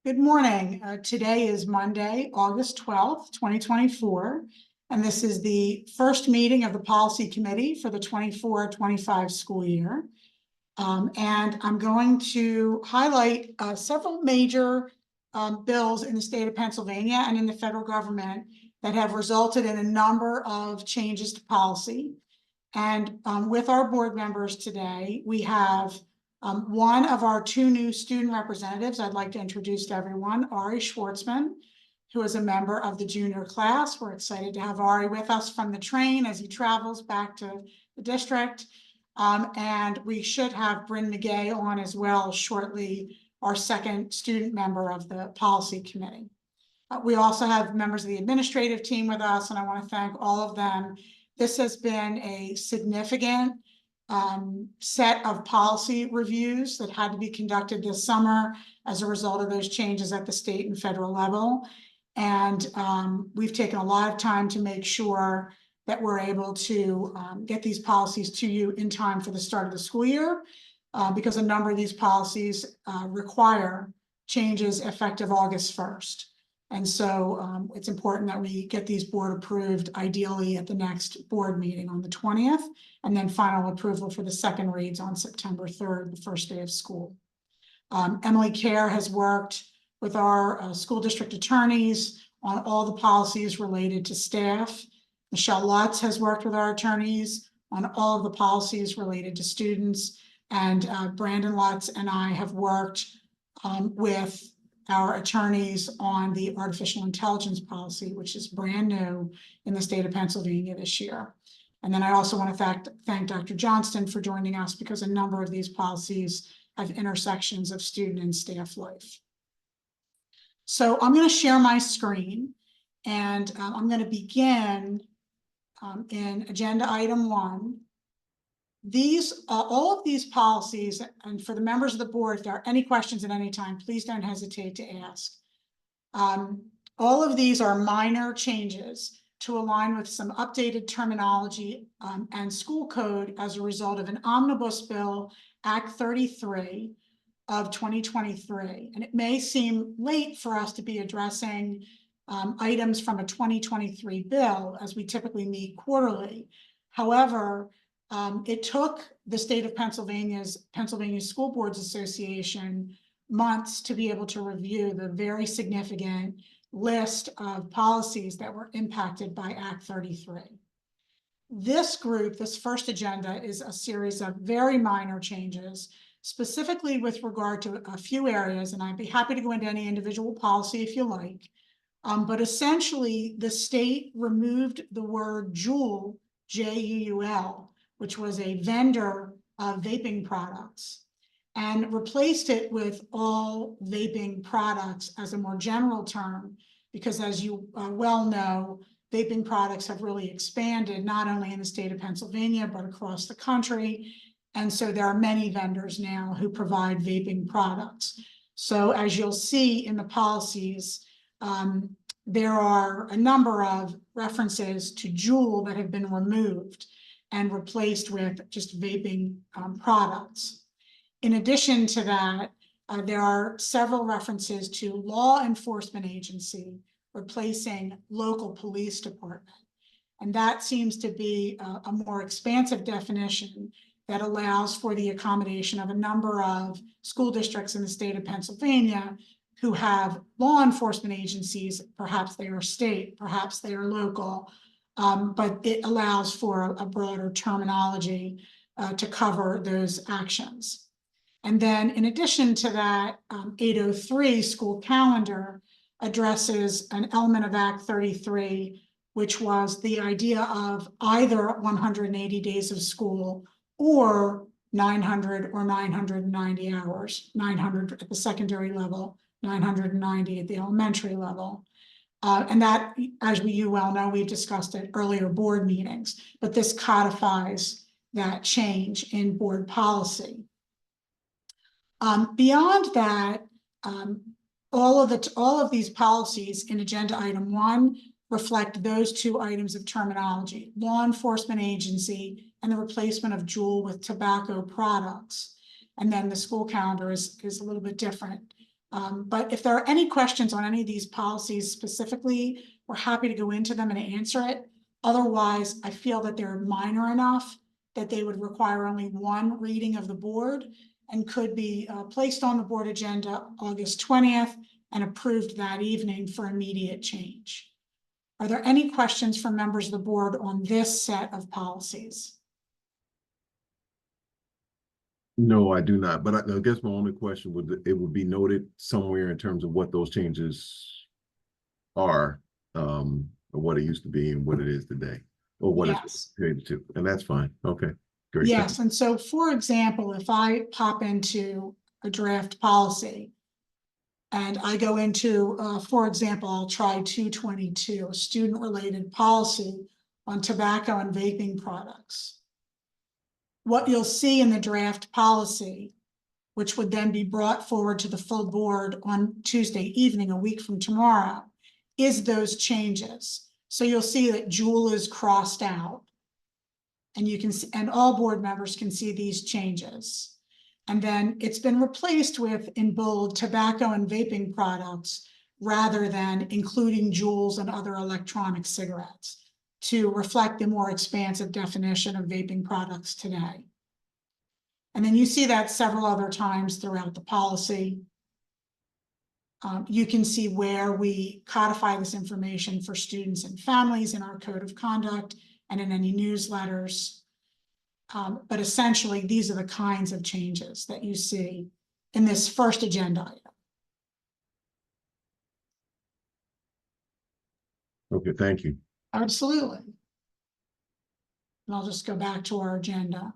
Good morning. Today is Monday, August 12th, 2024, and this is the first meeting of the Policy Committee for the 24-25 school year. And I'm going to highlight several major bills in the state of Pennsylvania and in the federal government that have resulted in a number of changes to policy. And with our board members today, we have one of our two new student representatives I'd like to introduce to everyone, Ari Schwartzman, who is a member of the junior class. We're excited to have Ari with us from the train as he travels back to the district. And we should have Bryn McGay on as well shortly, our second student member of the policy committee. We also have members of the administrative team with us, and I want to thank all of them. This has been a significant set of policy reviews that had to be conducted this summer as a result of those changes at the state and federal level. And we've taken a lot of time to make sure that we're able to get these policies to you in time for the start of the school year, because a number of these policies require changes effective August 1st. And so it's important that we get these board approved ideally at the next board meeting on the 20th, and then final approval for the second reads on September 3rd, the first day of school. Emily Kerr has worked with our school district attorneys on all the policies related to staff. Michelle Lutz has worked with our attorneys on all of the policies related to students, and Brandon Lutz and I have worked with our attorneys on the artificial intelligence policy, which is brand new in the state of Pennsylvania this year. And then I also want to thank Dr. Johnston for joining us, because a number of these policies have intersections of student and staff life. So I'm going to share my screen, and I'm going to begin in agenda item 1. All of these policies, and for the members of the board, if there are any questions at any time, please don't hesitate to ask. All of these are minor changes to align with some updated terminology and school code as a result of an omnibus bill, Act 33 of 2023. And it may seem late for us to be addressing items from a 2023 bill, as we typically meet quarterly. However, it took the state of Pennsylvania School Boards Association months to be able to review the very significant list of policies that were impacted by Act 33. This group, this first agenda, is a series of very minor changes, specifically with regard to a few areas, and I'd be happy to go into any individual policy if you like. But essentially, the state removed the word Juul, J-U-U-L, which was a vendor of vaping products, and replaced it with all vaping products as a more general term, because as you well know, vaping products have really expanded, not only in the state of Pennsylvania, but across the country. And so there are many vendors now who provide vaping products. So as you'll see in the policies, there are a number of references to Juul that have been removed and replaced with just vaping products. In addition to that, there are several references to law enforcement agency replacing local police department. And that seems to be a more expansive definition that allows for the accommodation of a number of school districts in the state of Pennsylvania who have law enforcement agencies. Perhaps they are state, perhaps they are local, but it allows for a broader terminology to cover those actions. And then in addition to that, 803 school calendar addresses an element of Act 33, which was the idea of either 180 days of school or 900 or 990 hours, 900 at the secondary level, 990 at the elementary level. And that, as you well know, we've discussed at earlier board meetings, but this codifies that change in board policy. Beyond that, all of these policies in agenda item 1 reflect those two items of terminology: law enforcement agency and the replacement of Juul with tobacco products. And then the school calendar is a little bit different. But if there are any questions on any of these policies specifically, we're happy to go into them and answer it. Otherwise, I feel that they're minor enough that they would require only one reading of the board and could be placed on the board agenda August 20th and approved that evening for immediate change. Are there any questions from members of the board on this set of policies? No, I do not. But I guess my only question would be noted somewhere in terms of what those changes are, or what it used to be and what it is today, or what it's created to. And that's fine. Okay, great. Yes, and so for example, if I pop into a draft policy and I go into, for example, I'll try 222, a student-related policy on tobacco and vaping products. What you'll see in the draft policy, which would then be brought forward to the full board on Tuesday evening, a week from tomorrow, is those changes. So you'll see that Juul is crossed out. And you can see, and all board members can see these changes. And then it's been replaced with, in bold, tobacco and vaping products, rather than including Juuls and other electronic cigarettes, to reflect the more expansive definition of vaping products today. And then you see that several other times throughout the policy. You can see where we codify this information for students and families in our code of conduct and in any newsletters. But essentially, these are the kinds of changes that you see in this first agenda item. Okay, thank you. Absolutely. And I'll just go back to our agenda.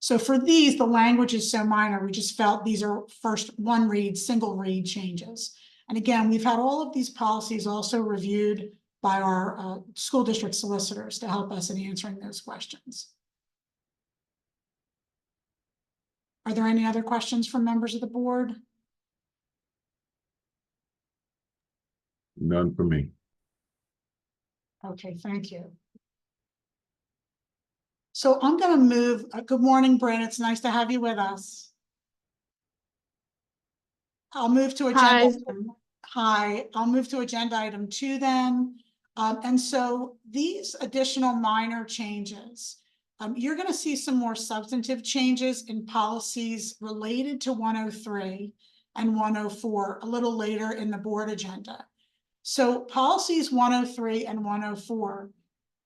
So for these, the language is so minor, we just felt these are first one read, single read changes. And again, we've had all of these policies also reviewed by our school district solicitors to help us in answering those questions. Are there any other questions from members of the board? None for me. Okay, thank you. So I'm going to move. Good morning, Bryn. It's nice to have you with us. I'll move to agenda. Hi, I'll move to agenda item 2 then. And so these additional minor changes, you're going to see some more substantive changes in policies related to 103 and 104 a little later in the board agenda. So policies 103 and 104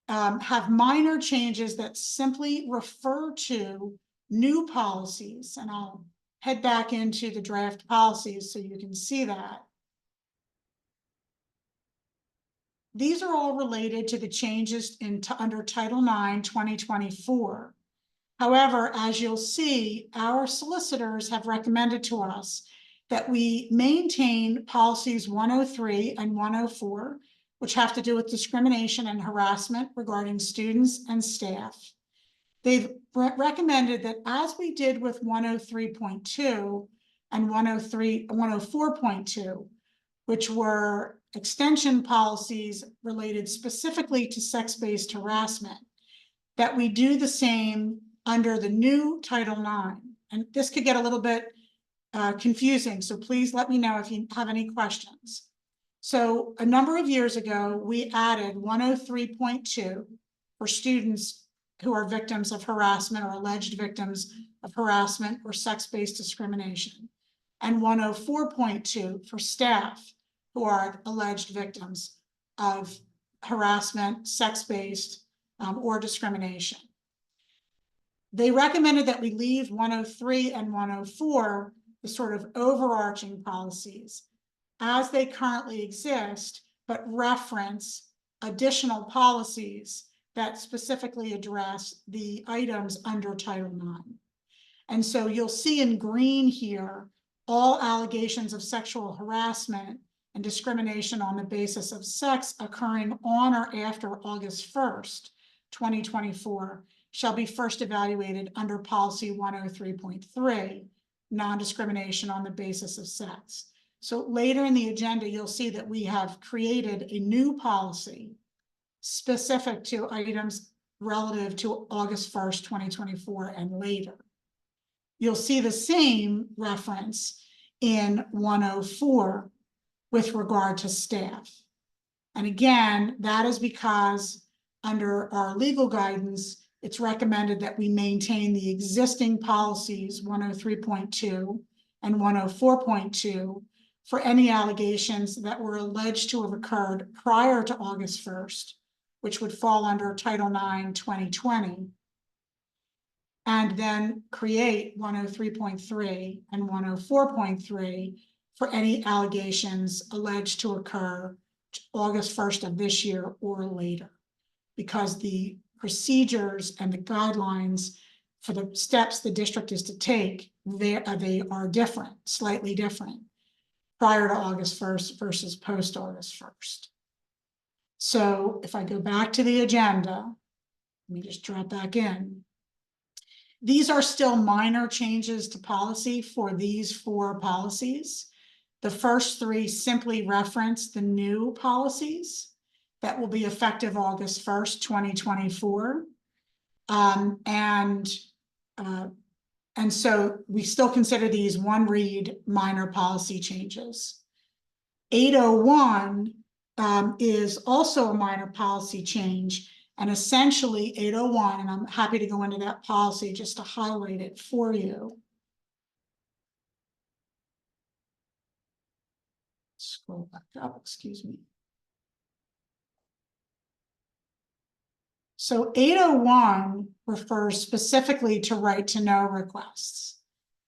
have minor changes that simply refer to new policies. And I'll head back into the draft policies so you can see that. These are all related to the changes under Title IX, 2024. However, as you'll see, our solicitors have recommended to us that we maintain policies 103 and 104, which have to do with discrimination and harassment regarding students and staff. They've recommended that, as we did with 103.2 and 104.2, which were extension policies related specifically to sex-based harassment, that we do the same under the new Title IX. And this could get a little bit confusing, so please let me know if you have any questions. So a number of years ago, we added 103.2 for students who are victims of harassment or alleged victims of harassment or sex-based discrimination, and 104.2 for staff who are alleged victims of harassment, sex-based, or discrimination. They recommended that we leave 103 and 104, the sort of overarching policies, as they currently exist, but reference additional policies that specifically address the items under Title IX. And so you'll see in green here, all allegations of sexual harassment and discrimination on the basis of sex occurring on or after August 1st, 2024, shall be first evaluated under policy 103.3, non-discrimination on the basis of sex. So later in the agenda, you'll see that we have created a new policy specific to items relative to August 1st, 2024 and later. You'll see the same reference in 104 with regard to staff. And again, that is because under our legal guidance, it's recommended that we maintain the existing policies 103.2 and 104.2 for any allegations that were alleged to have occurred prior to August 1st, which would fall under Title IX, 2020, and then create 103.3 and 104.3 for any allegations alleged to occur August 1st of this year or later, because the procedures and the guidelines for the steps the district is to take, they are different, slightly different, prior to August 1st versus post August 1st. So if I go back to the agenda, let me just drop back in. These are still minor changes to policy for these 4 policies. The first 3 simply reference the new policies that will be effective August 1st, 2024. And so we still consider these one read minor policy changes. 801 is also a minor policy change, and essentially 801, and I'm happy to go into that policy just to highlight it for you. Scroll back up, excuse me. So 801 refers specifically to right to know requests.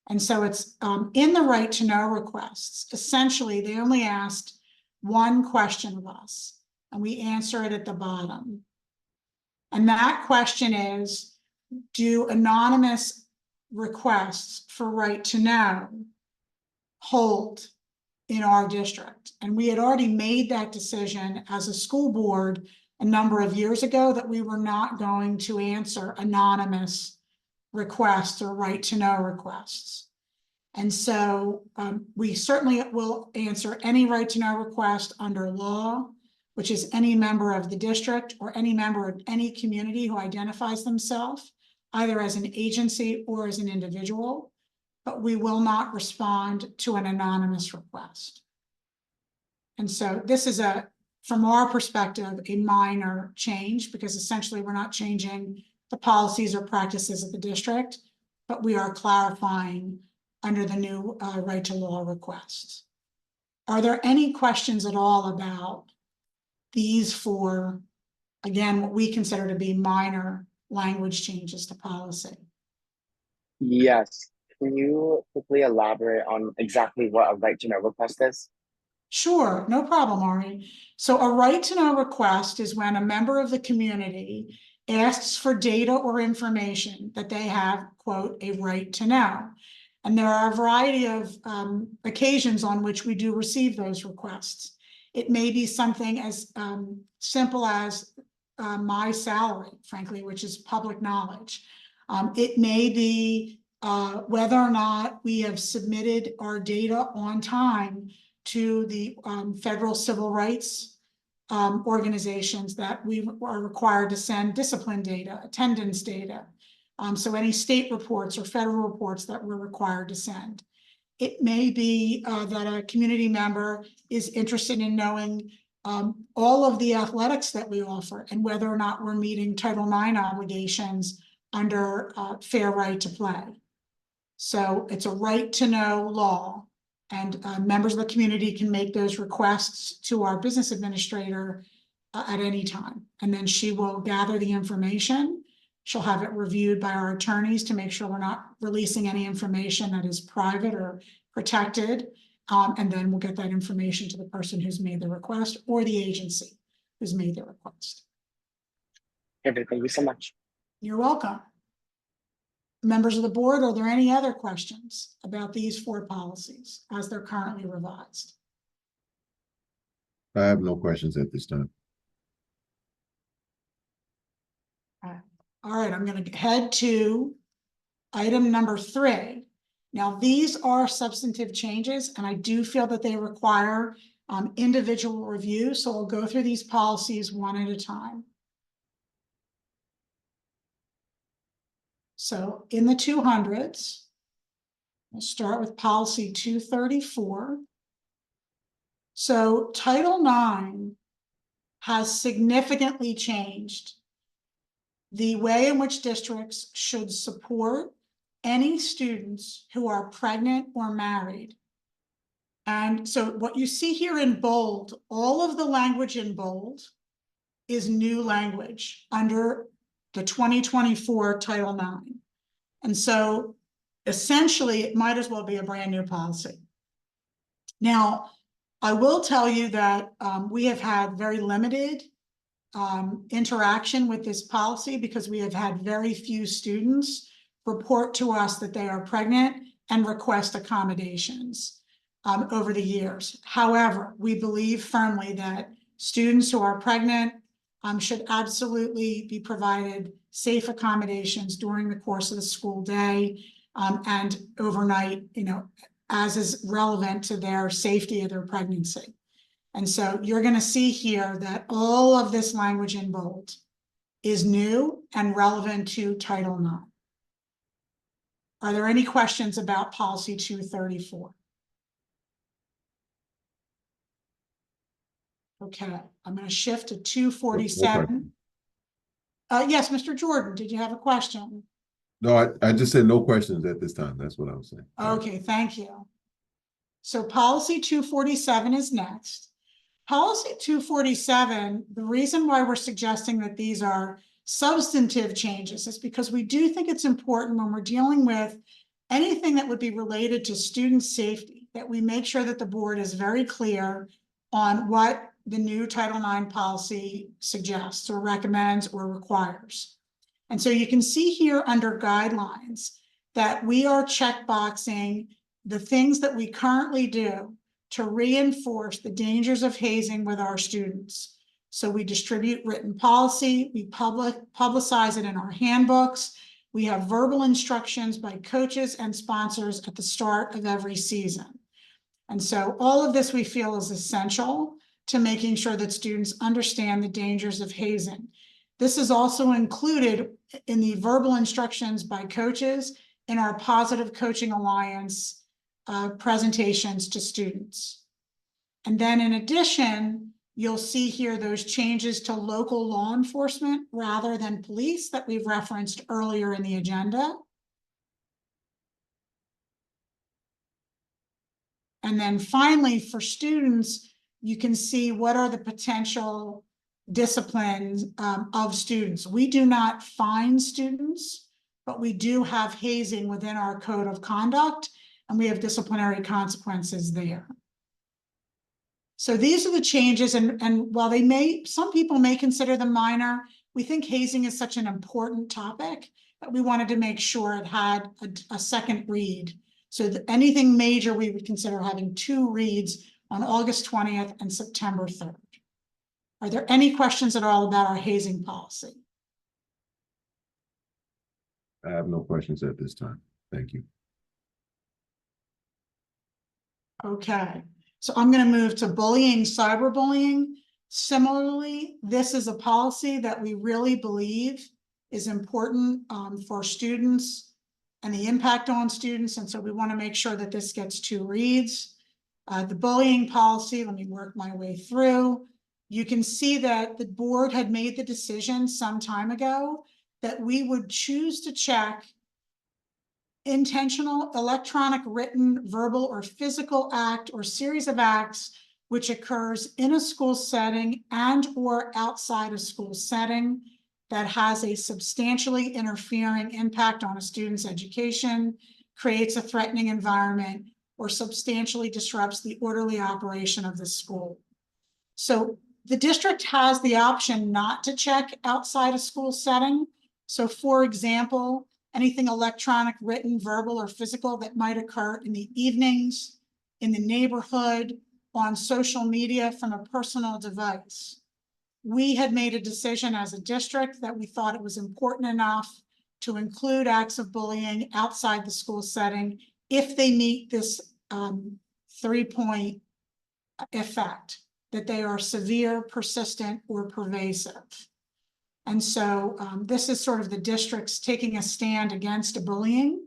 And so it's in the right to know requests, essentially they only asked one question of us, and we answer it at the bottom. And that question is, do anonymous requests for right to know hold in our district? And we had already made that decision as a school board a number of years ago that we were not going to answer anonymous requests or right to know requests. And so we certainly will answer any right to know request under law, which is any member of the district or any member of any community who identifies themselves either as an agency or as an individual, but we will not respond to an anonymous request. And so this is from our perspective, a minor change, because essentially we're not changing the policies or practices of the district, but we are clarifying under the new right to law requests. Are there any questions at all about these 4, again, what we consider to be minor language changes to policy? Yes. Can you quickly elaborate on exactly what a right to know request is? Sure, no problem, Ari. So a right to know request is when a member of the community asks for data or information that they have, quote, a right to know. And there are a variety of occasions on which we do receive those requests. It may be something as simple as my salary, frankly, which is public knowledge. It may be whether or not we have submitted our data on time to the federal civil rights organizations that we are required to send discipline data, attendance data. So any state reports or federal reports that we're required to send. It may be that a community member is interested in knowing all of the athletics that we offer and whether or not we're meeting Title IX obligations under fair right to play. So it's a right to know law, and members of the community can make those requests to our business administrator at any time. And then she will gather the information. She'll have it reviewed by our attorneys to make sure we're not releasing any information that is private or protected. And then we'll get that information to the person who's made the request or the agency who's made the request. Okay, thank you so much. You're welcome. Members of the board, are there any other questions about these 4 policies as they're currently revised? I have no questions at this time. All right, I'm going to head to item number 3. Now, these are substantive changes, and I do feel that they require individual review. So I'll go through these policies one at a time. So in the 200s, We'll start with policy 234. So Title IX has significantly changed the way in which districts should support any students who are pregnant or married. And so what you see here in bold, all of the language in bold is new language under the 2024 Title IX. And so essentially, it might as well be a brand new policy. Now, I will tell you that we have had very limited interaction with this policy because we have had very few students report to us that they are pregnant and request accommodations over the years. However, we believe firmly that students who are pregnant should absolutely be provided safe accommodations during the course of the school day and overnight, as is relevant to their safety of their pregnancy. And so you're going to see here that all of this language in bold is new and relevant to Title IX. Are there any questions about policy 234? Okay, I'm going to shift to 247. Yes, Mr. Jordan, did you have a question? No, I just said no questions at this time. That's what I was saying. Okay, thank you. So policy 247 is next. Policy 247, the reason why we're suggesting that these are substantive changes is because we do think it's important when we're dealing with anything that would be related to student safety, that we make sure that the board is very clear on what the new Title IX policy suggests or recommends or requires. And so you can see here under guidelines that we are checkboxing the things that we currently do to reinforce the dangers of hazing with our students. So we distribute written policy, we publicize it in our handbooks, we have verbal instructions by coaches and sponsors at the start of every season. And so all of this we feel is essential to making sure that students understand the dangers of hazing. This is also included in the verbal instructions by coaches in our Positive Coaching Alliance presentations to students. And then in addition, you'll see here those changes to local law enforcement rather than police that we've referenced earlier in the agenda. And then finally, for students, you can see what are the potential disciplines of students. We do not fine students, but we do have hazing within our code of conduct, and we have disciplinary consequences there. So these are the changes, and while some people may consider them minor, we think hazing is such an important topic that we wanted to make sure it had a second read. So that anything major, we would consider having 2 reads on August 20th and September 3rd. Are there any questions at all about our hazing policy? I have no questions at this time. Thank you. Okay, so I'm going to move to bullying, cyberbullying. Similarly, this is a policy that we really believe is important for students and the impact on students. And so we want to make sure that this gets 2 reads. The bullying policy, let me work my way through. You can see that the board had made the decision some time ago that we would choose to check intentional, electronic, written, verbal, or physical act or series of acts which occurs in a school setting and or outside a school setting that has a substantially interfering impact on a student's education, creates a threatening environment, or substantially disrupts the orderly operation of the school. So the district has the option not to check outside a school setting. So for example, anything electronic, written, verbal, or physical that might occur in the evenings, in the neighborhood, on social media from a personal device. We had made a decision as a district that we thought it was important enough to include acts of bullying outside the school setting if they meet this 3-point effect, that they are severe, persistent, or pervasive. And so this is sort of the district's taking a stand against bullying.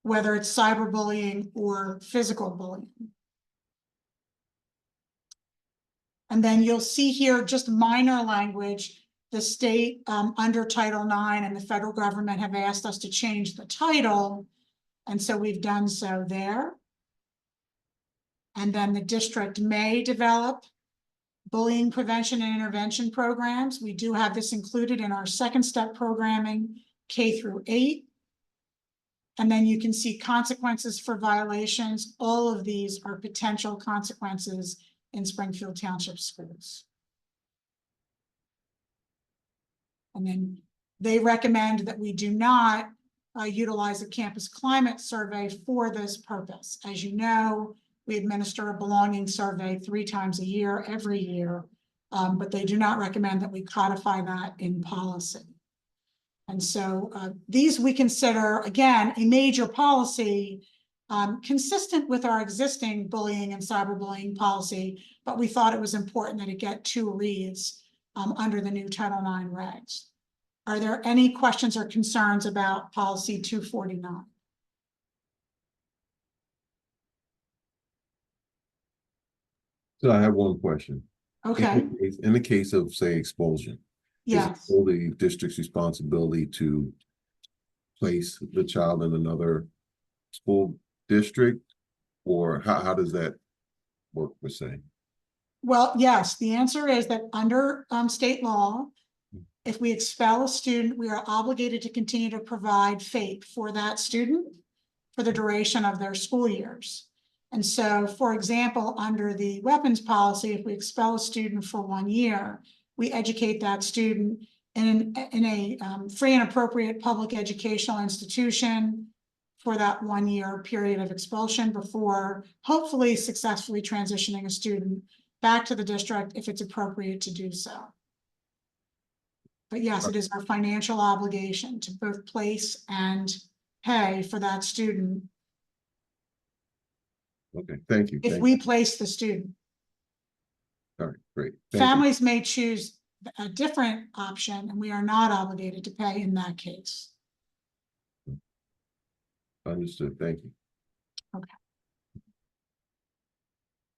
whether it's cyberbullying or physical bullying. And then you'll see here just minor language. The state under Title IX and the federal government have asked us to change the title. And so we've done so there. And then the district may develop bullying prevention and intervention programs. We do have this included in our second step programming, K through 8. And then you can see consequences for violations. All of these are potential consequences in Springfield Township schools. And then they recommend that we do not utilize a campus climate survey for this purpose. As you know, we administer a belonging survey 3 times a year, every year, but they do not recommend that we codify that in policy. And so these we consider, again, a major policy consistent with our existing bullying and cyberbullying policy, but we thought it was important that it get 2 reads under the new Title IX regs. Are there any questions or concerns about policy 249? So I have one question. Okay, In the case of, say, expulsion, is it yes. still the district's responsibility to place the child in another school district, or how does that work per se? Well, yes, the answer is that under state law, if we expel a student, we are obligated to continue to provide FAPE for that student for the duration of their school years. And so, for example, under the weapons policy, if we expel a student for 1 year, we educate that student in a free and appropriate public educational institution for that 1 year period of expulsion before hopefully successfully transitioning a student back to the district if it's appropriate to do so. But yes, it is our financial obligation to both place and pay for that student Okay, thank you. if Thank we you. place the student. All right, great. Thank you. Families may choose a different option, and we are not obligated to pay in that case. Understood. Thank you.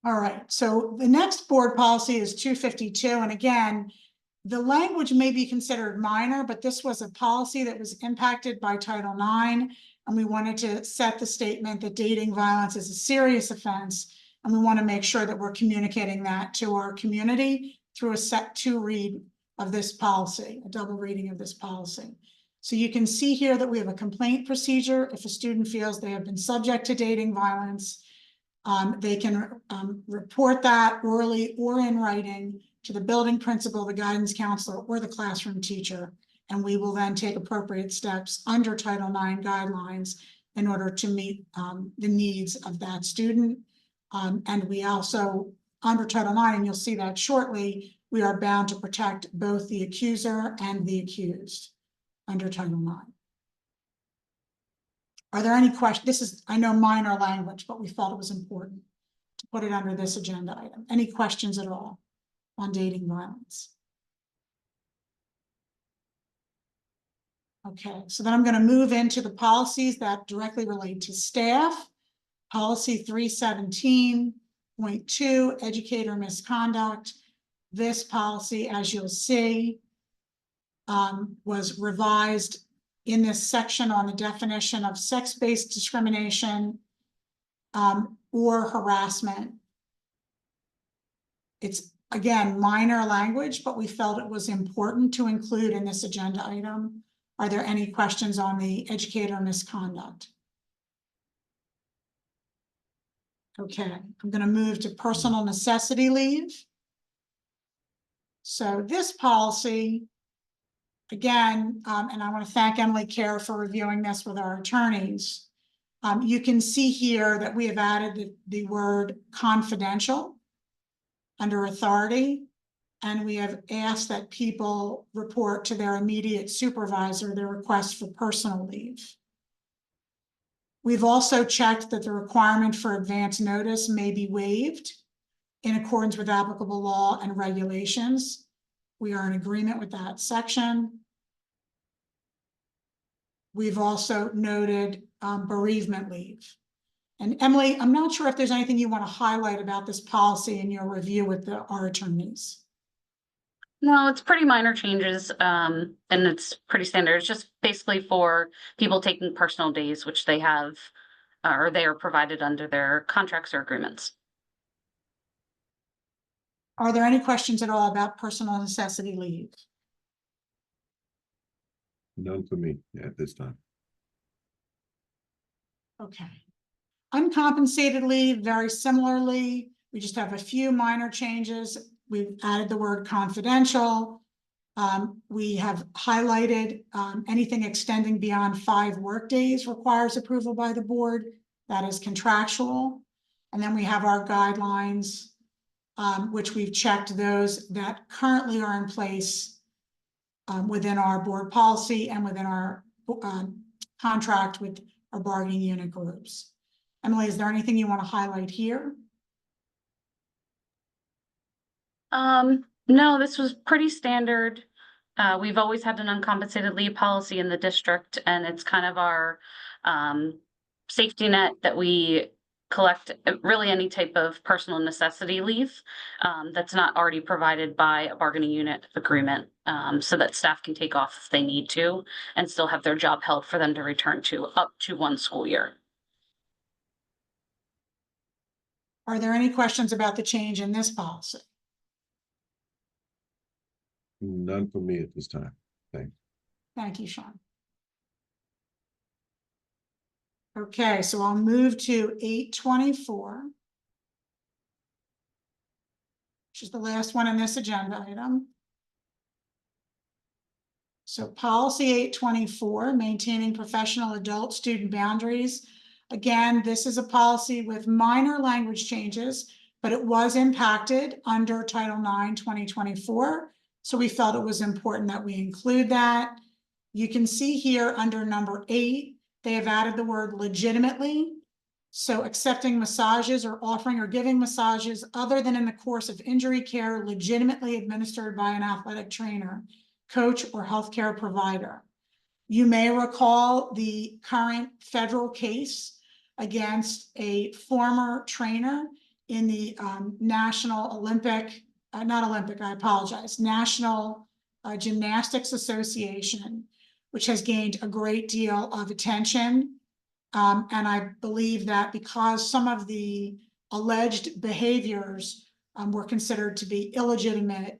All right, so the next board policy is 252, and again, the language may be considered minor, but this was a policy that was impacted by Title IX, and we wanted to set the statement that dating violence is a serious offense, and we want to make sure that we're communicating that to our community through a set 2 read of this policy, a double reading of this policy. So you can see here that we have a complaint procedure. If a student feels they have been subject to dating violence, they can report that orally or in writing to the building principal, the guidance counselor, or the classroom teacher. And we will then take appropriate steps under Title IX guidelines in order to meet the needs of that student. And we also, under Title IX, and you'll see that shortly, we are bound to protect both the accuser and the accused under Title IX. Are there any questions? This is, I know, minor language, but we felt it was important to put it under this agenda item. Any questions at all on dating violence? Okay, so then I'm going to move into the policies that directly relate to staff. Policy 317.2, educator misconduct. This policy, as you'll see, was revised in this section on the definition of sex-based discrimination or harassment. It's, again, minor language, but we felt it was important to include in this agenda item. Are there any questions on the educator misconduct? Okay, I'm going to move to personal necessity leave. So this policy, again, and I want to thank Emily Kerr for reviewing this with our attorneys. You can see here that we have added the word confidential under authority, and we have asked that people report to their immediate supervisor their request for personal leave. We've also checked that the requirement for advance notice may be waived in accordance with applicable law and regulations. We are in agreement with that section. We've also noted bereavement leave. And Emily, I'm not sure if there's anything you want to highlight about this policy in your review with our attorneys. No, it's pretty minor changes, and it's pretty standard. It's just basically for people taking personal days, which they have, or they are provided under their contracts or agreements. Are there any questions at all about personal necessity leave? None for me at this time. Okay. Uncompensated leave, very similarly, we just have a few minor changes. We've added the word confidential. We have highlighted anything extending beyond 5 workdays requires approval by the board. That is contractual. And then we have our guidelines, which we've checked those that currently are in place within our board policy and within our contract with our bargaining unit groups. Emily, is there anything you want to highlight here? No, this was pretty standard. We've always had an uncompensated leave policy in the district, and it's kind of our safety net that we collect really any type of personal necessity leave that's not already provided by a bargaining unit agreement, so that staff can take off if they need to and still have their job held for them to return to up to 1 school year. Are there any questions about the change in this policy? None for me at this time. Thanks. Thank you, Sean. Okay, so I'll move to 824, which is the last one in this agenda item. So policy 824, maintaining professional adult student boundaries. Again, this is a policy with minor language changes, but it was impacted under Title IX, 2024. So we felt it was important that we include that. You can see here under number 8, they have added the word legitimately. So accepting massages or offering or giving massages other than in the course of injury care legitimately administered by an athletic trainer, coach, or healthcare provider. You may recall the current federal case against a former trainer in the National Gymnastics Association, which has gained a great deal of attention. And I believe that because some of the alleged behaviors were considered to be illegitimate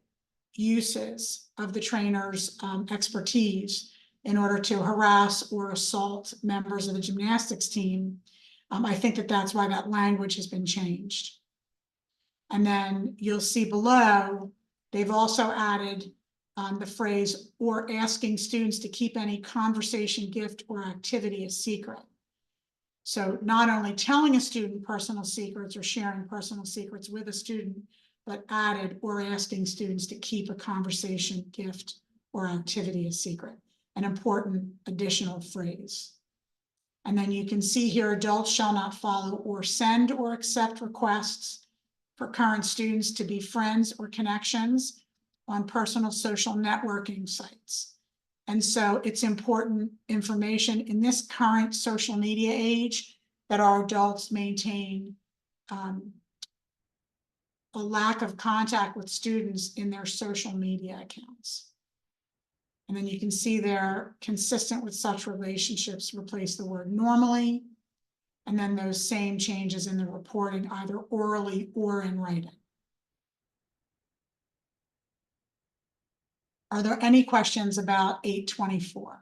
uses of the trainer's expertise in order to harass or assault members of the gymnastics team, I think that that's why that language has been changed. And then you'll see below, they've also added the phrase, or asking students to keep any conversation, gift, or activity a secret. So not only telling a student personal secrets or sharing personal secrets with a student, but added, or asking students to keep a conversation, gift, or activity a secret, an important additional phrase. And then you can see here, adults shall not follow or send or accept requests for current students to be friends or connections on personal social networking sites. And so it's important information in this current social media age that our adults maintain a lack of contact with students in their social media accounts. And then you can see there, consistent with such relationships, replace the word normally, and then those same changes in the reporting, either orally or in writing. Are there any questions about 824?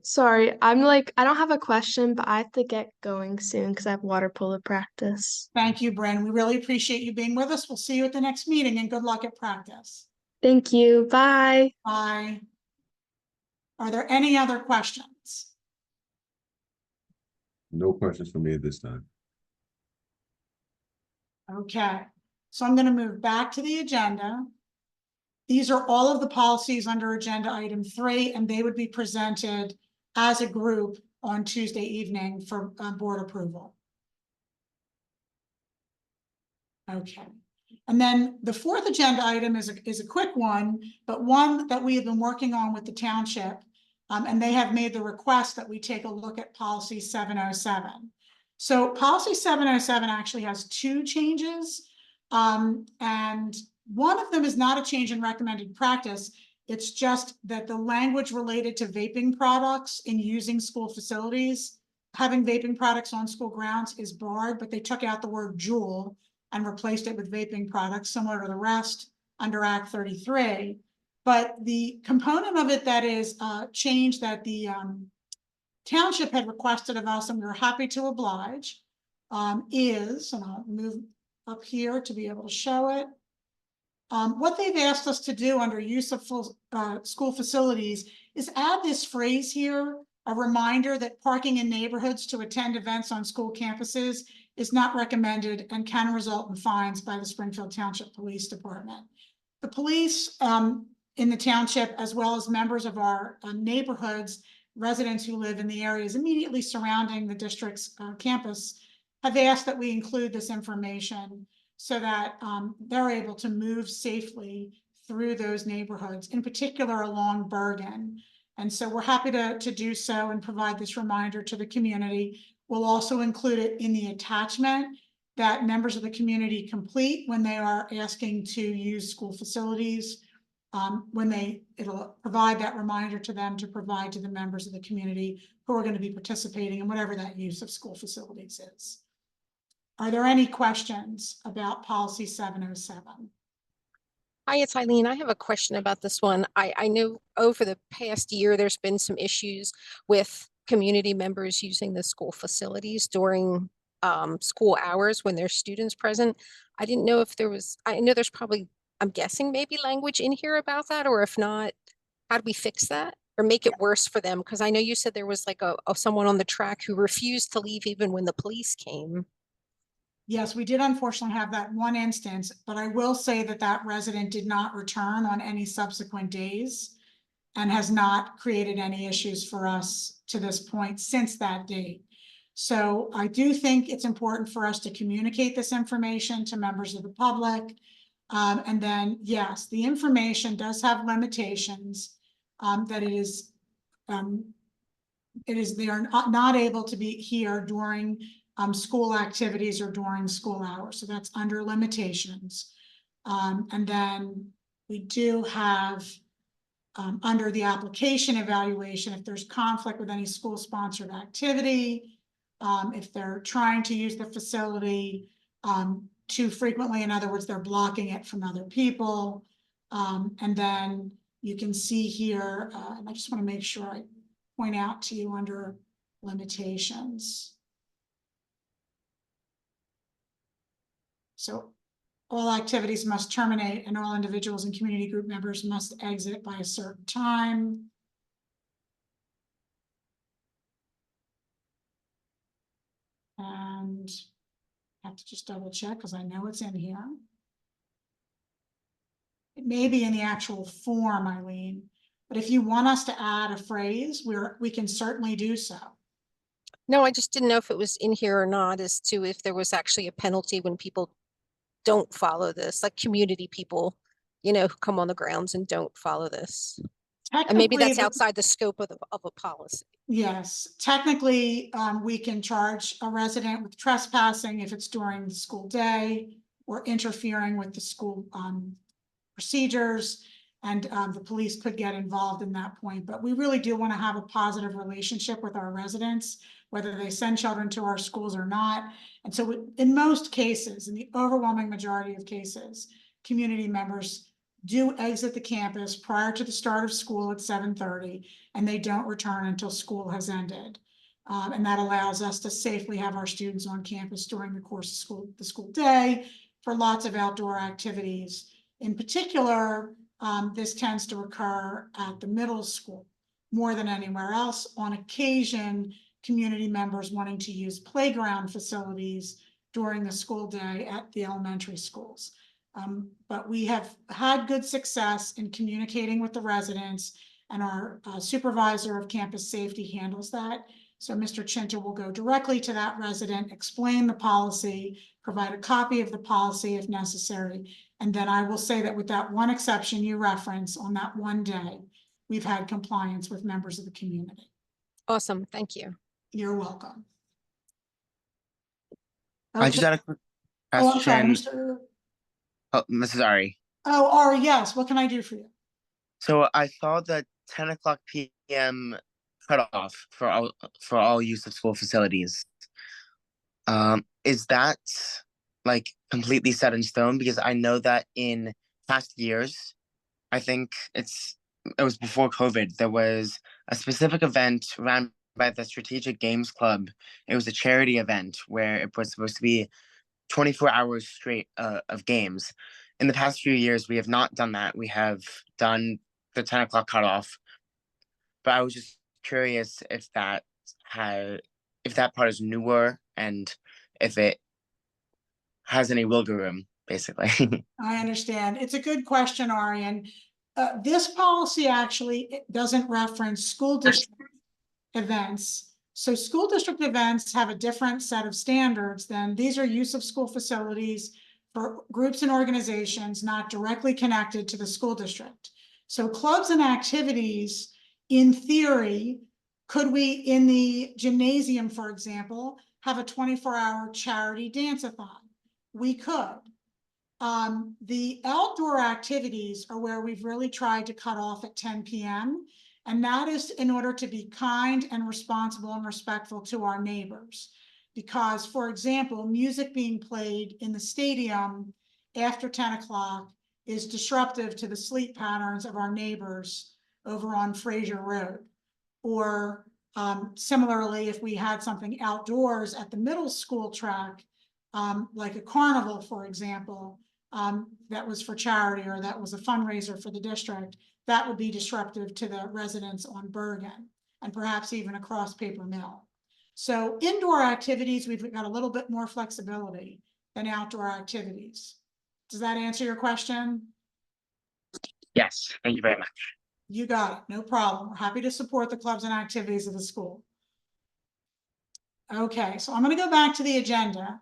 Sorry, I don't have a question, but I have to get going soon because I have water polo practice. Thank you, Bryn. We really appreciate you being with us. We'll see you at the next meeting and good luck at practice. Thank you. Bye. Bye. Are there any other questions? No questions for me at this time. Okay, so I'm going to move back to the agenda. These are all of the policies under agenda item 3, and they would be presented as a group on Tuesday evening for board approval. Okay, and then the 4th agenda item is a quick one, but one that we have been working on with the township. And they have made the request that we take a look at policy 707. So policy 707 actually has two changes. And one of them is not a change in recommended practice. It's just that the language related to vaping products in using school facilities, having vaping products on school grounds is barred, but they took out the word Juul and replaced it with vaping products, similar to the rest under Act 33. But the component of it that is change that the township had requested of us, and we were happy to oblige, is, and I'll move up here to be able to show it. What they've asked us to do under use of school facilities is add this phrase here, a reminder that parking in neighborhoods to attend events on school campuses is not recommended and can result in fines by the Springfield Township Police Department. The police in the township, as well as members of our neighborhoods, residents who live in the areas immediately surrounding the district's campus, have asked that we include this information so that they're able to move safely through those neighborhoods, in particular along Bergen. And so we're happy to do so and provide this reminder to the community. We'll also include it in the attachment that members of the community complete when they are asking to use school facilities. It'll provide that reminder to them to provide to the members of the community who are going to be participating in whatever that use of school facilities is. Are there any questions about policy 707? Hi, it's Eileen. I have a question about this one. I know over the past year, there's been some issues with community members using the school facilities during school hours when there's students present. I didn't know if there was, I know there's probably, I'm guessing maybe language in here about that, or if not, how do we fix that or make it worse for them? Because I know you said there was like someone on the track who refused to leave even when the police came. Yes, we did unfortunately have that one instance, but I will say that that resident did not return on any subsequent days and has not created any issues for us to this point since that date. So I do think it's important for us to communicate this information to members of the public. And then, yes, the information does have limitations, that they are not able to be here during school activities or during school hours. So that's under limitations. And then we do have under the application evaluation, if there's conflict with any school sponsored activity, if they're trying to use the facility too frequently, in other words, they're blocking it from other people. And then you can see here, and I just want to make sure I point out to you under limitations. So all activities must terminate and all individuals and community group members must exit by a certain time. And I have to just double check because I know it's in here. It may be in the actual form, Eileen, but if you want us to add a phrase, we can certainly do so. No, I just didn't know if it was in here or not, as to if there was actually a penalty when people don't follow this, like community people, you know, who come on the grounds and don't follow this. And maybe that's outside the scope of a policy. Yes, technically, we can charge a resident with trespassing if it's during the school day or interfering with the school procedures, and the police could get involved in that point. But we really do want to have a positive relationship with our residents, whether they send children to our schools or not. And so in most cases, in the overwhelming majority of cases, community members do exit the campus prior to the start of school at 7:30, and they don't return until school has ended. And that allows us to safely have our students on campus during the course of the school day for lots of outdoor activities. In particular, this tends to occur at the middle school more than anywhere else. On occasion, community members wanting to use playground facilities during the school day at the elementary schools. But we have had good success in communicating with the residents, and our supervisor of campus safety handles that. So Mr. Chinter will go directly to that resident, explain the policy, provide a copy of the policy if necessary. And then I will say that with that one exception you reference on that one day, we've had compliance with members of the community. Awesome. Thank you. You're welcome. I just Okay. had a quick Oh, I'm sorry, question. Mr. Oh, Mrs. Ari. Oh, Ari, yes, what can I do for you? So I saw the 10 o'clock p.m. cutoff for all use of school facilities. Is that like completely set in stone? Because I know that in past years, I think it was before COVID, there was a specific event ran by the Strategic Games Club. It was a charity event where it was supposed to be 24 hours straight of games. In the past few years, we have not done that. We have done the 10 o'clock cutoff. But I was just curious if that part is newer and if it has any wiggle room, basically. I understand. It's a good question, Ari, and this policy actually doesn't reference school district events. So school district events have a different set of standards than these are use of school facilities for groups and organizations not directly connected to the school district. So clubs and activities, in theory, could we, in the gymnasium, for example, have a 24-hour charity dance-a-thon? We could. The outdoor activities are where we've really tried to cut off at 10 p.m. And that is in order to be kind and responsible and respectful to our neighbors. Because, for example, music being played in the stadium after 10 o'clock is disruptive to the sleep patterns of our neighbors over on Fraser Road. Or similarly, if we had something outdoors at the middle school track, like a carnival, for example, that was for charity or that was a fundraiser for the district, that would be disruptive to the residents on Bergen and perhaps even across Paper Mill. So indoor activities, we've got a little bit more flexibility than outdoor activities. Does that answer your question? Yes, thank you very much. You got it, no problem. We're happy to support the clubs and activities of the school. Okay, so I'm going to go back to the agenda.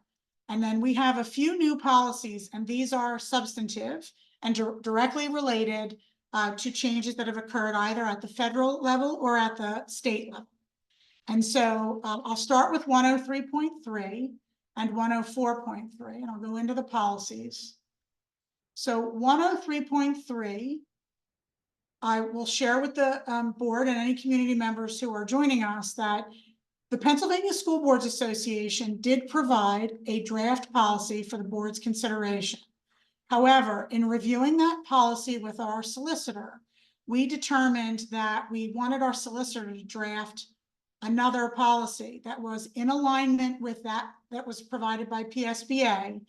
And then we have a few new policies, and these are substantive and directly related to changes that have occurred either at the federal level or at the state level. And so I'll start with 103.3 and 104.3, and I'll go into the policies. So 103.3, I will share with the board and any community members who are joining us that the Pennsylvania School Boards Association did provide a draft policy for the board's consideration. However, in reviewing that policy with our solicitor, we determined that we wanted our solicitor to draft another policy that was in alignment with that was provided by PSBA,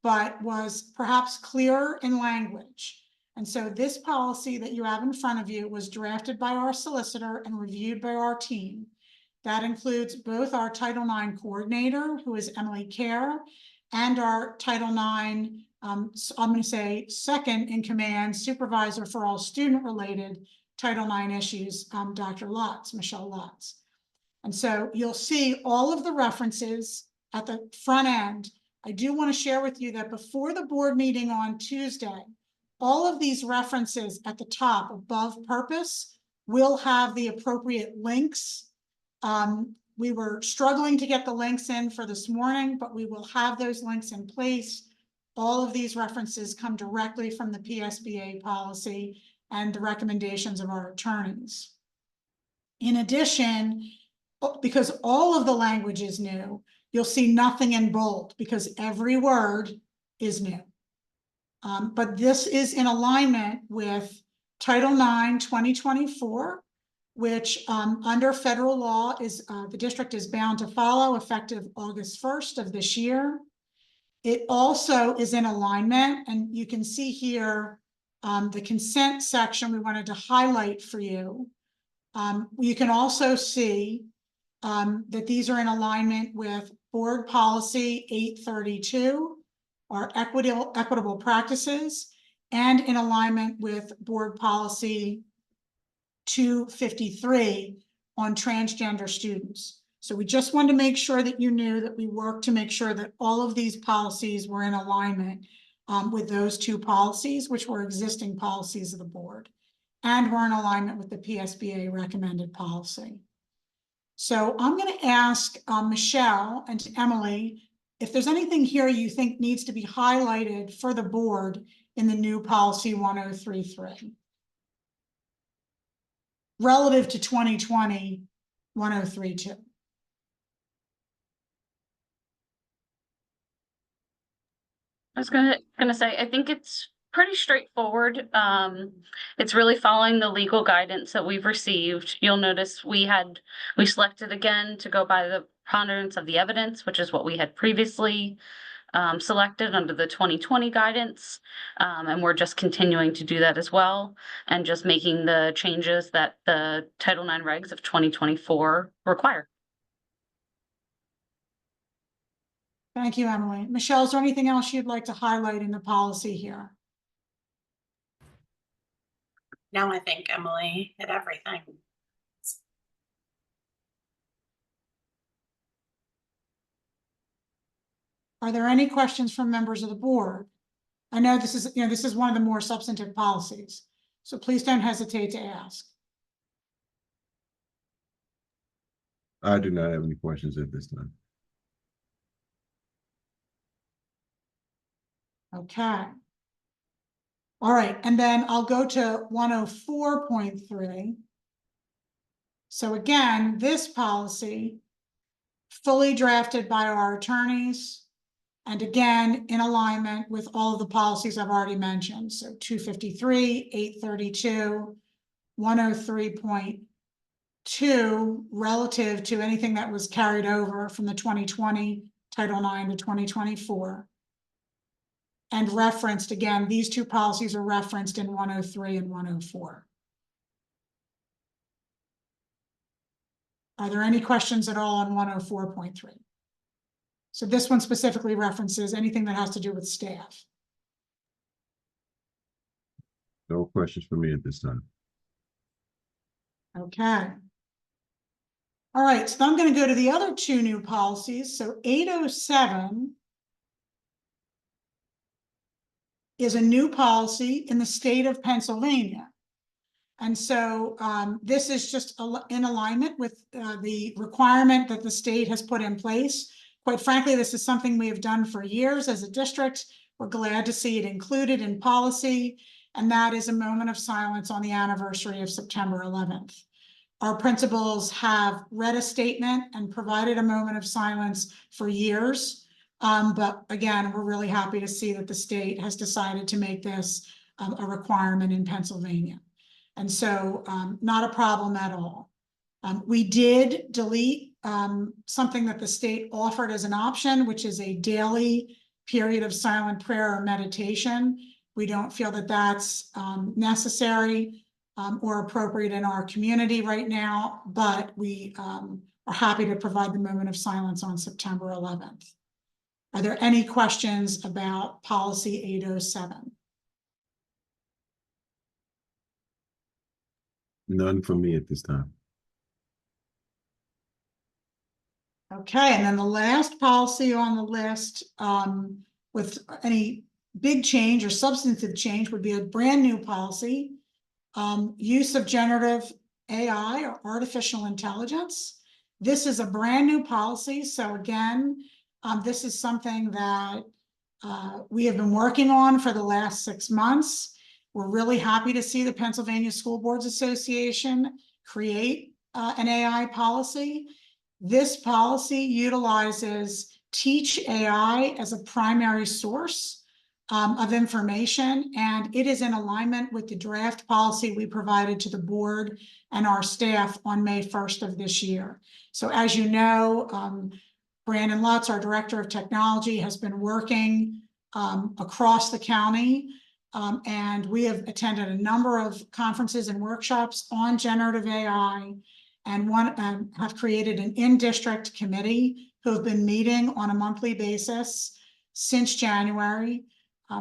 but was perhaps clearer in language. And so this policy that you have in front of you was drafted by our solicitor and reviewed by our team. That includes both our Title IX coordinator, who is Emily Kerr, and our Title IX, I'm going to say second in command, supervisor for all student-related Title IX issues, Dr. Lutz, Michelle Lutz. And so you'll see all of the references at the front end. I do want to share with you that before the board meeting on Tuesday, all of these references at the top above purpose will have the appropriate links. We were struggling to get the links in for this morning, but we will have those links in place. All of these references come directly from the PSBA policy and the recommendations of our attorneys. In addition, because all of the language is new, you'll see nothing in bold because every word is new. But this is in alignment with Title IX 2024, which under federal law is the district is bound to follow effective August 1st of this year. It also is in alignment, and you can see here the consent section we wanted to highlight for you. You can also see that these are in alignment with Board Policy 832, our equitable practices, and in alignment with Board Policy 253 on transgender students. So we just wanted to make sure that you knew that we worked to make sure that all of these policies were in alignment with those two policies, which were existing policies of the board. and we're in alignment with the PSBA recommended policy. So I'm going to ask Michelle and Emily if there's anything here you think needs to be highlighted for the board in the new policy 1033 relative to 2020 1032. I was gonna say, I think it's pretty straightforward. It's really following the legal guidance that we've received. You'll notice we selected again to go by the preponderance of the evidence, which is what we had previously selected under the 2020 guidance. And we're just continuing to do that as well, and just making the changes that the Title IX regs of 2024 require. Thank you, Emily. Michelle, is there anything else you'd like to highlight in the policy here? No, I think Emily hit everything. Are there any questions from members of the board? I know this is one of the more substantive policies, so please don't hesitate to ask. I do not have any questions at this time. Okay. All right, and then I'll go to 104.3. So again, this policy, fully drafted by our attorneys, and again, in alignment with all of the policies I've already mentioned. So 253, 832, 103.2, relative to anything that was carried over from the 2020 Title IX to 2024. And referenced, again, these two policies are referenced in 103 and 104. Are there any questions at all on 104.3? So this one specifically references anything that has to do with staff. No questions for me at this time. Okay. All right, so I'm going to go to the other two new policies. So 807 is a new policy in the state of Pennsylvania. And so this is just in alignment with the requirement that the state has put in place. Quite frankly, this is something we have done for years as a district. We're glad to see it included in policy, and that is a moment of silence on the anniversary of September 11th. Our principals have read a statement and provided a moment of silence for years. But again, we're really happy to see that the state has decided to make this a requirement in Pennsylvania. And so not a problem at all. We did delete something that the state offered as an option, which is a daily period of silent prayer or meditation. We don't feel that that's necessary or appropriate in our community right now, but we are happy to provide the moment of silence on September 11th. Are there any questions about policy 807? None from me at this time. Okay, and then the last policy on the list with any big change or substantive change would be a brand new policy, use of generative AI or artificial intelligence. This is a brand new policy. So again, this is something that we have been working on for the last 6 months. We're really happy to see the Pennsylvania School Boards Association create an AI policy. This policy utilizes Teach AI as a primary source of information, and it is in alignment with the draft policy we provided to the board and our staff on May 1st of this year. So as you know, Brandon Lutz, our Director of Technology, has been working across the county, and we have attended a number of conferences and workshops on generative AI, and have created an in-district committee who have been meeting on a monthly basis since January,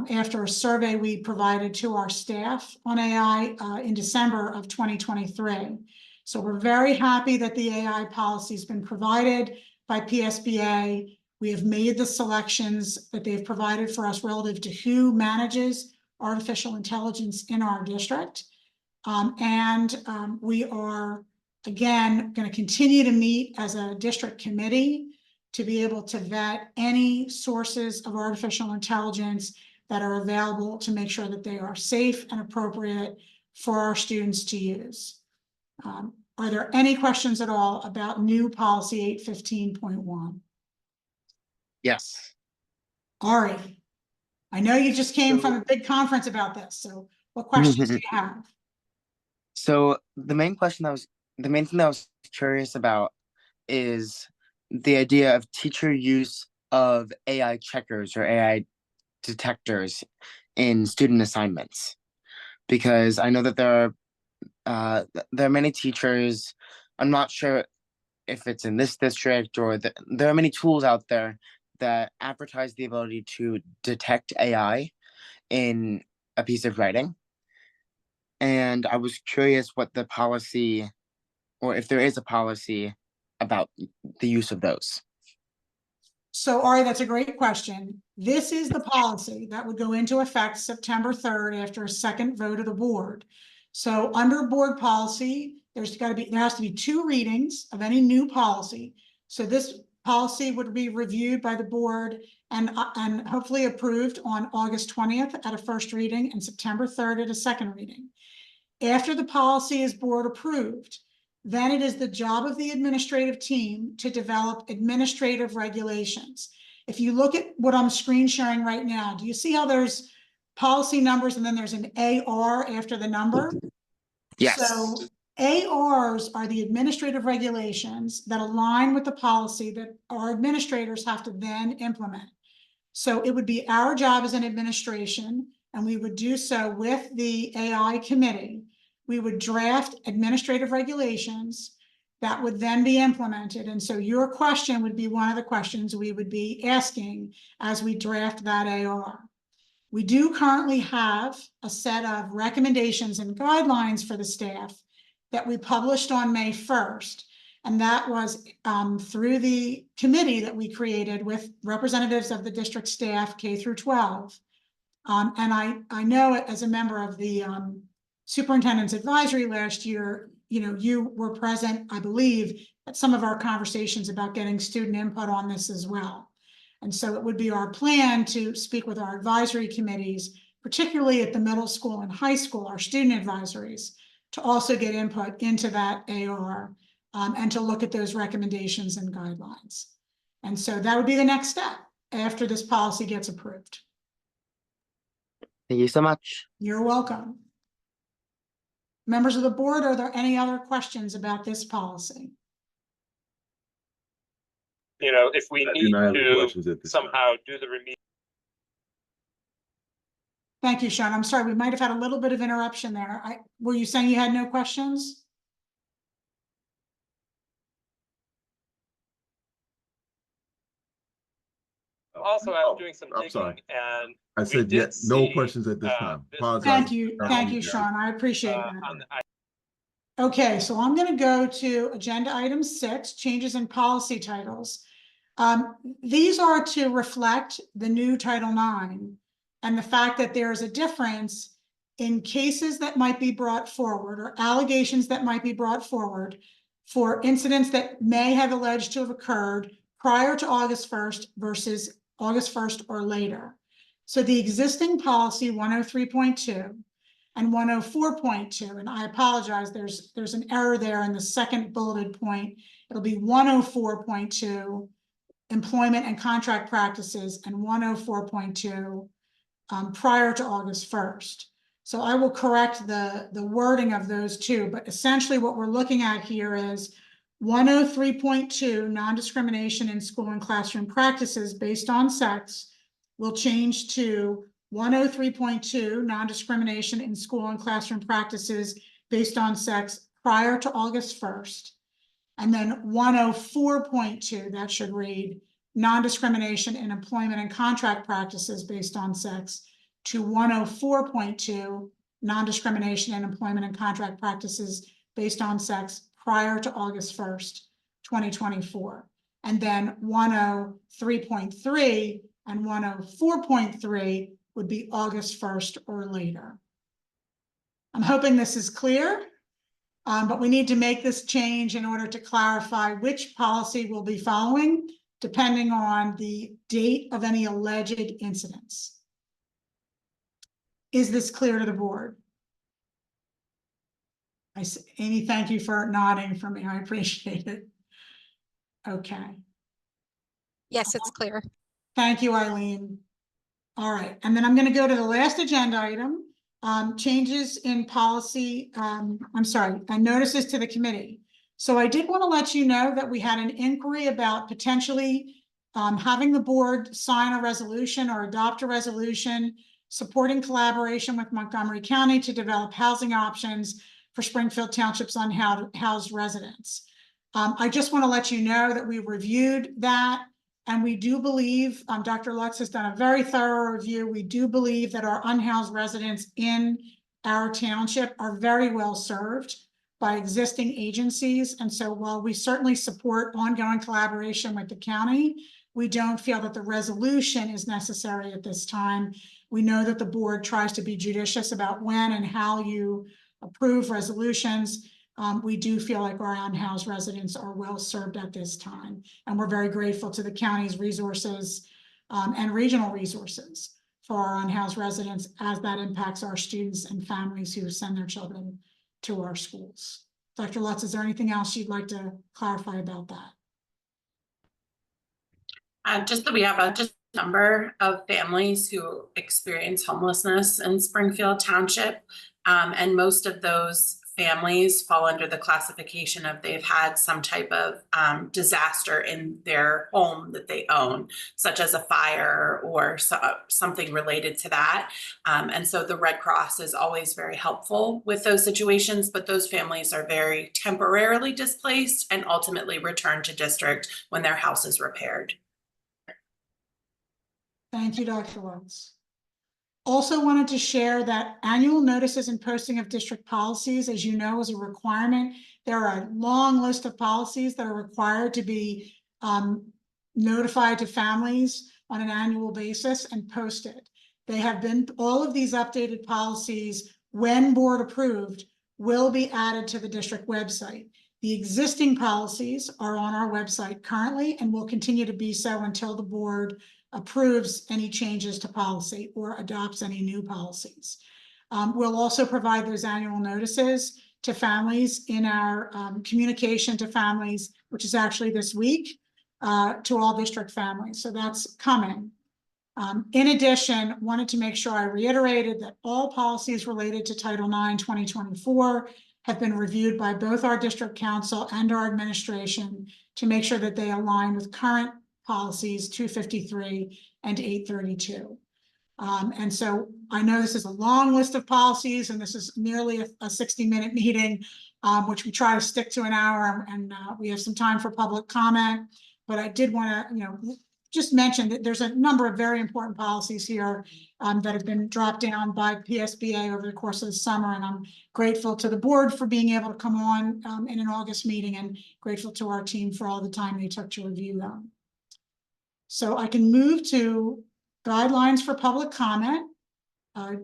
after a survey we provided to our staff on AI in December of 2023. So we're very happy that the AI policy has been provided by PSBA. We have made the selections that they've provided for us relative to who manages artificial intelligence in our district. We are, again, going to continue to meet as a district committee to be able to vet any sources of artificial intelligence that are available to make sure that they are safe and appropriate for our students to use. Are there any questions at all about new policy 815.1? Yes. Ari, I know you just came from a big conference about this, so what questions do you have? So the main thing that I was curious about is the idea of teacher use of AI checkers or AI detectors in student assignments, because I know that there are many teachers. I'm not sure if it's in this district or there are many tools out there that advertise the ability to detect AI in a piece of writing. And I was curious what the policy, or if there is a policy about the use of those. So Ari, that's a great question. This is the policy that would go into effect September 3rd after a second vote of the board. So under board policy, there has to be 2 readings of any new policy. So this policy would be reviewed by the board and hopefully approved on August 20th at a first reading and September 3rd at a second reading. After the policy is board approved, then it is the job of the administrative team to develop administrative regulations. If you look at what I'm screen sharing right now, do you see how there's policy numbers and then there's an AR after the number? Yes. So ARs are the administrative regulations that align with the policy that our administrators have to then implement. So it would be our job as an administration, and we would do so with the AI committee. We would draft administrative regulations that would then be implemented. And so your question would be one of the questions we would be asking as we draft that AR. We do currently have a set of recommendations and guidelines for the staff that we published on May 1st. And that was through the committee that we created with representatives of the district staff K through 12. And I know as a member of the superintendent's advisory last year, you were present, I believe, at some of our conversations about getting student input on this as well. And so it would be our plan to speak with our advisory committees, particularly at the middle school and high school, our student advisories, to also get input into that AR and to look at those recommendations and guidelines. And so that would be the next step after this policy gets approved. Thank you so much. You're welcome. Members of the board, are there any other questions about this policy? If we I do need not have any to questions at this time. somehow do the remediation. Thank you, Sean. I'm sorry, we might have had a little bit of interruption there. Were you saying you had no questions? Also, I was doing some I'm digging sorry. and I we said, did yes, no see, questions at this time. this Apologize. Thank you, Yeah. Sean. I appreciate on that. the Okay, so I'm going to go to agenda item 6, changes in policy titles. These are to reflect the new Title IX and the fact that there is a difference in cases that might be brought forward or allegations that might be brought forward for incidents that may have alleged to have occurred prior to August 1st versus August 1st or later. So the existing policy 103.2 and 104.2, and I apologize, there's an error there in the second bulleted point. It'll be 104.2, employment and contract practices, and 104.2 prior to August 1st. So I will correct the wording of those two, but essentially what we're looking at here is 103.2, non-discrimination in school and classroom practices based on sex, will change to 103.2, non-discrimination in school and classroom practices based on sex prior to August 1st. And then 104.2, that should read non-discrimination in employment and contract practices based on sex, to 104.2, non-discrimination in employment and contract practices based on sex prior to August 1st, 2024. And then 103.3 and 104.3 would be August 1st or later. I'm hoping this is clear, but we need to make this change in order to clarify which policy we'll be following, depending on the date of any alleged incidents. Is this clear to the board? Amy, thank you for nodding for me. I appreciate it. Okay. Yes, it's clear. Thank you, Eileen. All right, and then I'm going to go to the last agenda item, changes in policy, I'm sorry, notices to the committee. So I did want to let you know that we had an inquiry about potentially having the board sign a resolution or adopt a resolution supporting collaboration with Montgomery County to develop housing options for Springfield Township's unhoused residents. I just want to let you know that we reviewed that. And we do believe, Dr. Lutz has done a very thorough review. We do believe that our unhoused residents in our township are very well served by existing agencies. And so while we certainly support ongoing collaboration with the county, we don't feel that the resolution is necessary at this time. We know that the board tries to be judicious about when and how you approve resolutions. We do feel like our unhoused residents are well served at this time. And we're very grateful to the county's resources and regional resources for our unhoused residents, as that impacts our students and families who send their children to our schools. Dr. Lutz, is there anything else you'd like to clarify about that? Just that we have a number of families who experience homelessness in Springfield Township. And most of those families fall under the classification of they've had some type of disaster in their home that they own, such as a fire or something related to that. And so the Red Cross is always very helpful with those situations, but those families are very temporarily displaced and ultimately return to district when their house is repaired. Thank you, Dr. Lutz. Also wanted to share that annual notices and posting of district policies, as you know, is a requirement. There are a long list of policies that are required to be notified to families on an annual basis and posted. They have been, all of these updated policies, when board approved, will be added to the district website. The existing policies are on our website currently and will continue to be so until the board approves any changes to policy or adopts any new policies. We'll also provide those annual notices to families in our communication to families, which is actually this week, to all district families. So that's coming. In addition, wanted to make sure I reiterated that all policies related to Title IX 2024 have been reviewed by both our district council and our administration to make sure that they align with current policies 253 and 832. And so I know this is a long list of policies and this is nearly a 60-minute meeting, which we try to stick to an hour, and we have some time for public comment. But I did want to, just mention that there's a number of very important policies here that have been dropped down by PSBA over the course of the summer. And I'm grateful to the board for being able to come on in an August meeting, and grateful to our team for all the time they took to review them. So I can move to guidelines for public comment.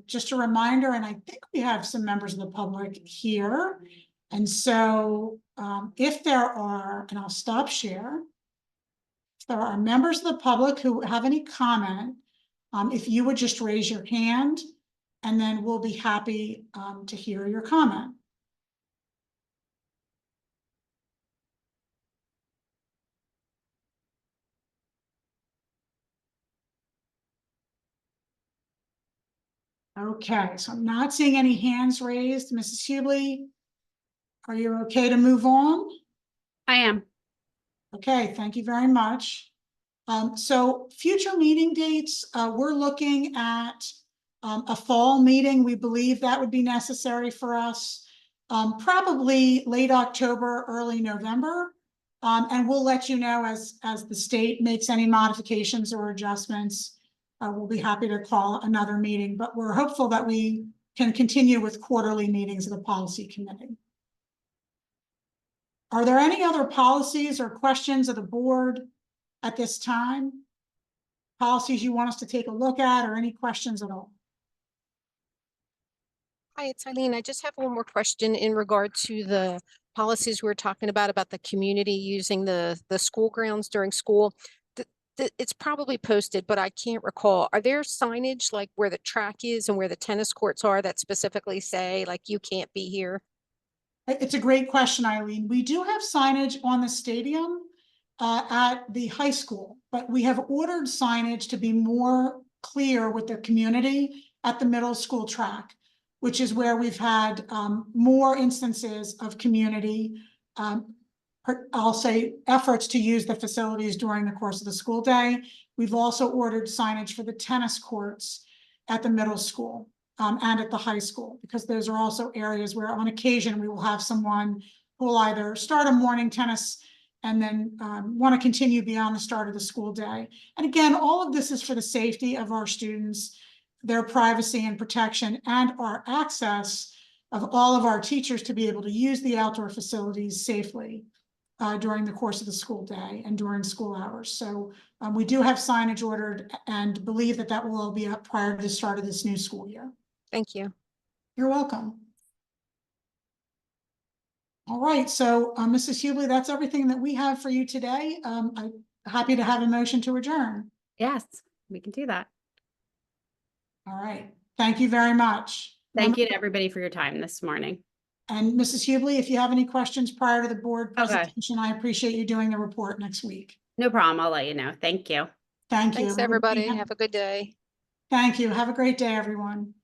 Just a reminder, and I think we have some members of the public here. And so if there are, and I'll stop share. If there are members of the public who have any comment, if you would just raise your hand, and then we'll be happy to hear your comment. Okay, so I'm not seeing any hands raised. Mrs. Hubley, are you okay to move on? I am. Okay, thank you very much. So future meeting dates, we're looking at a fall meeting. We believe that would be necessary for us, probably late October, early November. And we'll let you know as the state makes any modifications or adjustments. We'll be happy to call another meeting, but we're hopeful that we can continue with quarterly meetings of the policy committee. Are there any other policies or questions of the board at this time? Policies you want us to take a look at, or any questions at all? Hi, it's Eileen. I just have one more question in regard to the policies we were talking about the community using the school grounds during school. It's probably posted, but I can't recall. Are there signage like where the track is and where the tennis courts are that specifically say like you can't be here? It's a great question, Eileen. We do have signage on the stadium at the high school, but we have ordered signage to be more clear with the community at the middle school track, which is where we've had more instances of community, I'll say, efforts to use the facilities during the course of the school day. We've also ordered signage for the tennis courts at the middle school. And at the high school, because those are also areas where on occasion we will have someone who will either start a morning tennis and then want to continue beyond the start of the school day. And again, all of this is for the safety of our students, their privacy and protection, and our access of all of our teachers to be able to use the outdoor facilities safely during the course of the school day and during school hours. So we do have signage ordered and believe that that will all be up prior to the start of this new school year. Thank you. You're welcome. All right, so Mrs. Hubley, that's everything that we have for you today. I'm happy to have a motion to adjourn. Yes, we can do that. All right, thank you very much. Thank you to everybody for your time this morning. And Mrs. Hubley, if you have any questions prior to the board Okay. presentation, I appreciate you doing the report next week. No problem. I'll let you know. Thank you. Thank you. Thanks, everybody. Have a good day. Thank you. Have a great day, everyone.